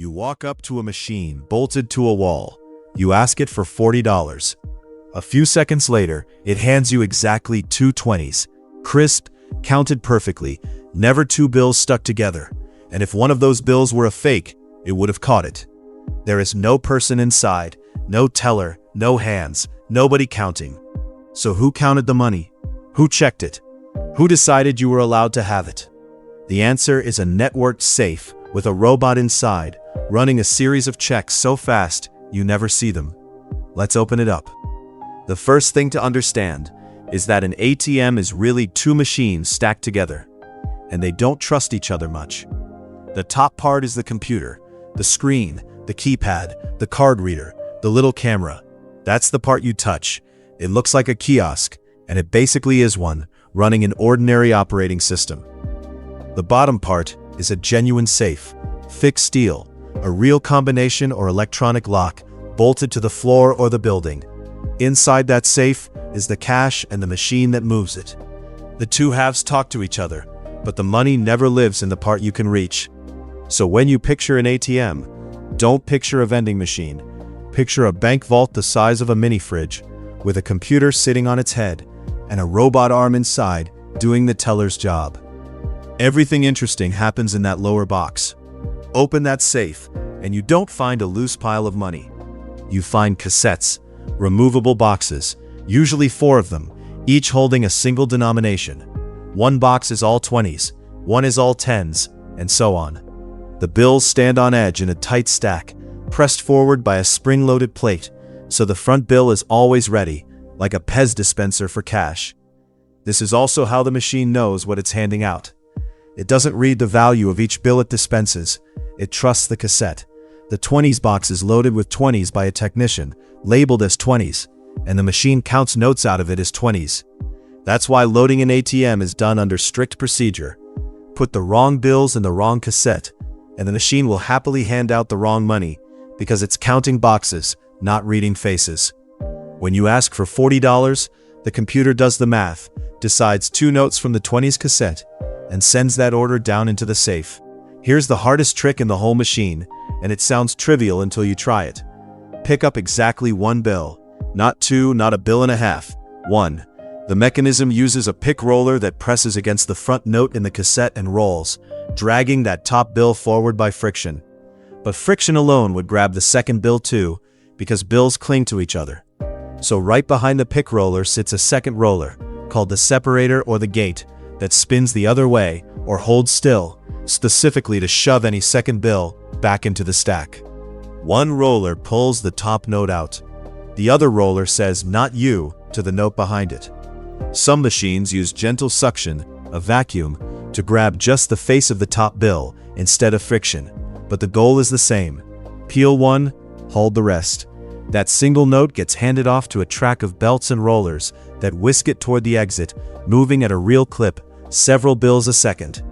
You walk up to a machine bolted to a wall. You ask it for $40. A few seconds later, it hands you exactly two 20s, crisp, counted perfectly, never two bills stuck together. And if one of those bills were a fake, it would have caught it. There is no person inside, no teller, no hands, nobody counting. So who counted the money? Who checked it? Who decided you were allowed to have it? The answer is a networked safe with a robot inside, running a series of checks so fast you never see them. Let's open it up. The first thing to understand is that an ATM is really two machines stacked together, and they don't trust each other much. The top part is the computer, the screen, the keypad, the card reader, the little camera. That's the part you touch. It looks like a kiosk, and it basically is one, running an ordinary operating system. The bottom part is a genuine safe, thick steel, a real combination or electronic lock bolted to the floor or the building. Inside that safe is the cash and the machine that moves it. The two halves talk to each other, but the money never lives in the part you can reach. So when you picture an ATM, don't picture a vending machine. Picture a bank vault the size of a mini fridge, with a computer sitting on its head and a robot arm inside doing the teller's job. Everything interesting happens in that lower box. Open that safe, and you don't find a loose pile of money. You find cassettes, removable boxes, usually 4 of them, each holding a single denomination. One box is all 20s, one is all 10s, and so on. The bills stand on edge in a tight stack, pressed forward by a spring-loaded plate, so the front bill is always ready, like a Pez dispenser for cash. This is also how the machine knows what it's handing out. It doesn't read the value of each bill it dispenses. It trusts the cassette. The 20s box is loaded with 20s by a technician, labeled as 20s, and the machine counts notes out of it as 20s. That's why loading an ATM is done under strict procedure. Put the wrong bills in the wrong cassette, and the machine will happily hand out the wrong money, because it's counting boxes, not reading faces. When you ask for $40, the computer does the math, decides 2 notes from the 20s cassette, and sends that order down into the safe. Here's the hardest trick in the whole machine, and it sounds trivial until you try it. Pick up exactly 1 bill. Not 2, not a bill and a half. 1. The mechanism uses a pick roller that presses against the front note in the cassette and rolls, dragging that top bill forward by friction. But friction alone would grab the second bill too, because bills cling to each other. So right behind the pick roller sits a second roller, called the separator or the gate, that spins the other way or holds still, specifically to shove any second bill back into the stack. One roller pulls the top note out. The other roller says "not you" to the note behind it. Some machines use gentle suction, a vacuum, to grab just the face of the top bill instead of friction, but the goal is the same. Peel one, hold the rest. That single note gets handed off to a track of belts and rollers that whisk it toward the exit, moving at a real clip, several bills a second.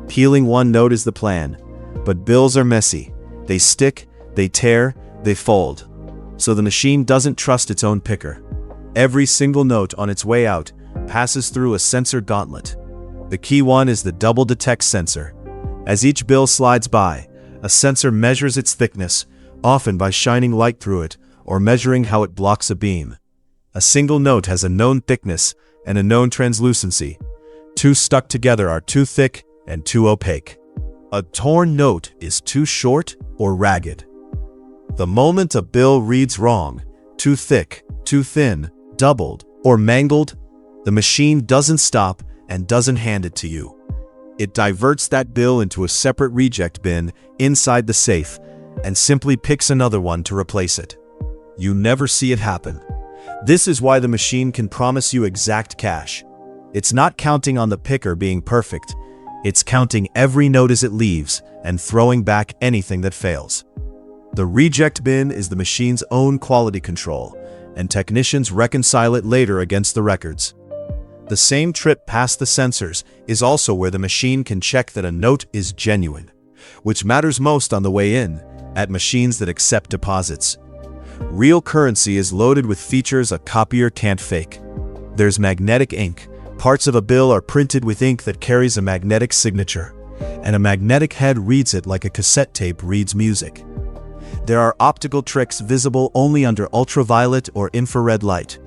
Peeling one note is the plan, but bills are messy. They stick, they tear, they fold. So the machine doesn't trust its own picker. Every single note on its way out passes through a sensor gauntlet. The key one is the double detect sensor. As each bill slides by, a sensor measures its thickness, often by shining light through it or measuring how it blocks a beam. A single note has a known thickness and a known translucency. 2 stuck together are too thick and too opaque. A torn note is too short or ragged. The moment a bill reads wrong, too thick, too thin, doubled, or mangled, the machine doesn't stop and doesn't hand it to you. It diverts that bill into a separate reject bin inside the safe and simply picks another one to replace it. You never see it happen. This is why the machine can promise you exact cash. It's not counting on the picker being perfect. It's counting every note as it leaves and throwing back anything that fails. The reject bin is the machine's own quality control, and technicians reconcile it later against the records. The same trip past the sensors is also where the machine can check that a note is genuine, which matters most on the way in, at machines that accept deposits. Real currency is loaded with features a copier can't fake. There's magnetic ink. Parts of a bill are printed with ink that carries a magnetic signature. and a magnetic head reads it like a cassette tape reads music. There are optical tricks visible only under ultraviolet or infrared light.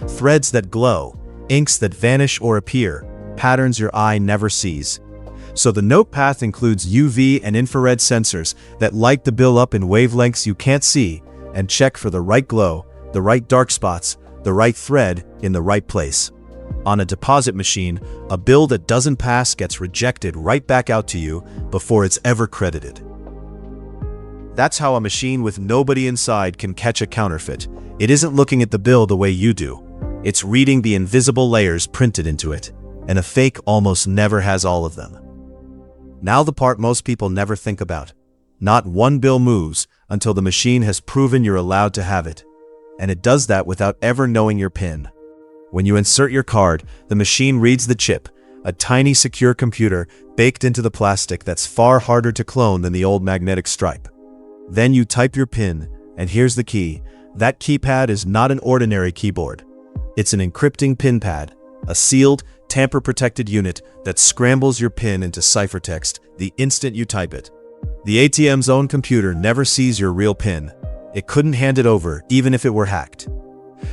Threads that glow, inks that vanish or appear, patterns your eye never sees. So the note path includes UV and infrared sensors that light the bill up in wavelengths you can't see and check for the right glow, the right dark spots, the right thread in the right place. On a deposit machine, a bill that doesn't pass gets rejected right back out to you before it's ever credited. That's how a machine with nobody inside can catch a counterfeit. It isn't looking at the bill the way you do. It's reading the invisible layers printed into it, and a fake almost never has all of them. Now the part most people never think about. Not one bill moves until the machine has proven you're allowed to have it. And it does that without ever knowing your PIN. When you insert your card, the machine reads the chip, a tiny secure computer baked into the plastic that's far harder to clone than the old magnetic stripe. Then you type your PIN, and here's the key. That keypad is not an ordinary keyboard. It's an encrypting PIN pad, a sealed, tamper-protected unit that scrambles your PIN into ciphertext the instant you type it. The ATM's own computer never sees your real PIN. It couldn't hand it over, even if it were hacked.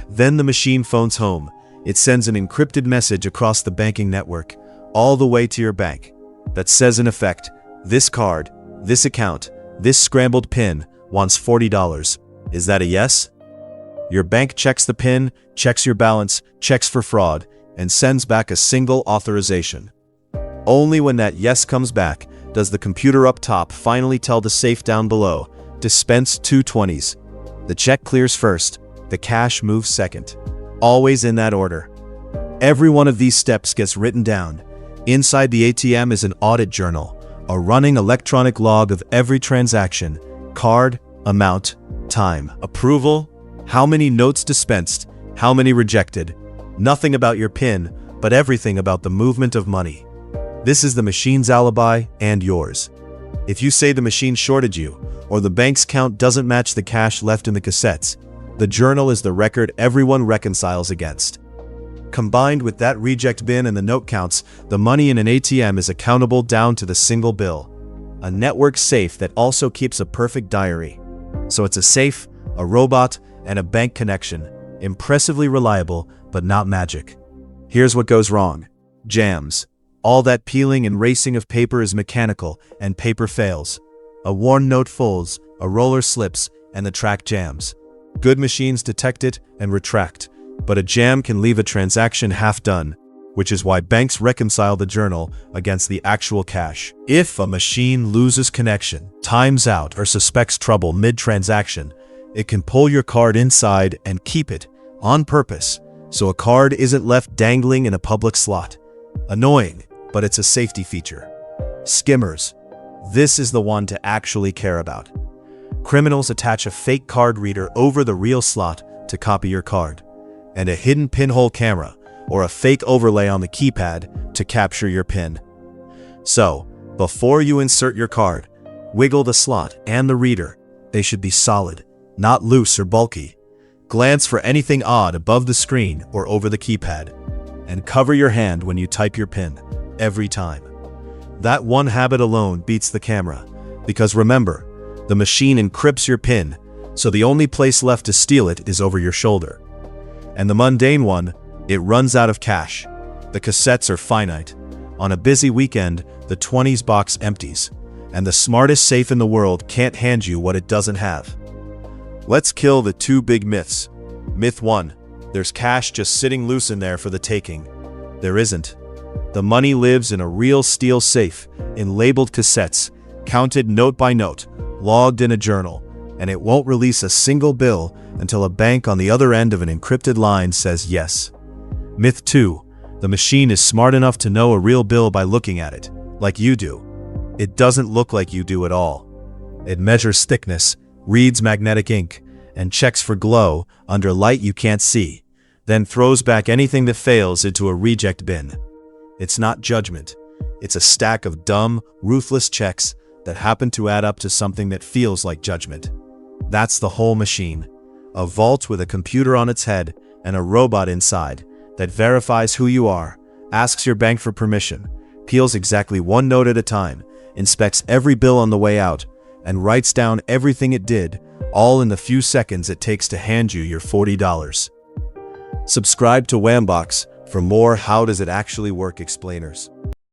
Then the machine phones home. It sends an encrypted message across the banking network, all the way to your bank, that says in effect, this card, this account, this scrambled PIN wants $40. Is that a yes? Your bank checks the PIN, checks your balance, checks for fraud, and sends back a single authorization. Only when that yes comes back does the computer up top finally tell the safe down below, dispense 220s. The check clears first, the cash moves second. Always in that order. Every one of these steps gets written down. Inside the ATM is an audit journal, a running electronic log of every transaction, card, amount, time, approval, how many notes dispensed, how many rejected. Nothing about your PIN, but everything about the movement of money. This is the machine's alibi and yours. If you say the machine shorted you, or the bank's count doesn't match the cash left in the cassettes, the journal is the record everyone reconciles against. Combined with that reject bin and the note counts, the money in an ATM is accountable down to the single bill. A network safe that also keeps a perfect diary. So it's a safe, a robot, and a bank connection. Impressively reliable, but not magic. Here's what goes wrong. Jams. All that peeling and racing of paper is mechanical, and paper fails. A worn note folds, a roller slips, and the track jams. Good machines detect it and retract, but a jam can leave a transaction half done, which is why banks reconcile the journal against the actual cash. If a machine loses connection, times out, or suspects trouble mid-transaction, it can pull your card inside and keep it, on purpose, so a card isn't left dangling in a public slot. Annoying, but it's a safety feature. Skimmers. This is the one to actually care about. Criminals attach a fake card reader over the real slot to copy your card, and a hidden pinhole camera or a fake overlay on the keypad to capture your PIN. So, before you insert your card, wiggle the slot and the reader. They should be solid, not loose or bulky. Glance for anything odd above the screen or over the keypad, and cover your hand when you type your PIN, every time. That one habit alone beats the camera, because remember, the machine encrypts your PIN, so the only place left to steal it is over your shoulder. And the mundane one, it runs out of cash. The cassettes are finite. On a busy weekend, the 20s box empties, and the smartest safe in the world can't hand you what it doesn't have. Let's kill the two big myths. Myth 1. There's cash just sitting loose in there for the taking. There isn't. The money lives in a real steel safe, in labeled cassettes, counted note by note, logged in a journal, and it won't release a single bill until a bank on the other end of an encrypted line says yes. Myth 2. The machine is smart enough to know a real bill by looking at it, like you do. It doesn't look like you do at all. It measures thickness, reads magnetic ink, and checks for glow under light you can't see, then throws back anything that fails into a reject bin. It's not judgment. It's a stack of dumb, ruthless checks that happen to add up to something that feels like judgment. That's the whole machine. A vault with a computer on its head and a robot inside that verifies who you are, asks your bank for permission, peels exactly one note at a time, inspects every bill on the way out, and writes down everything it did, all in the few seconds it takes to hand you your $40. Subscribe to Whambox for more How Does It Actually Work explainers.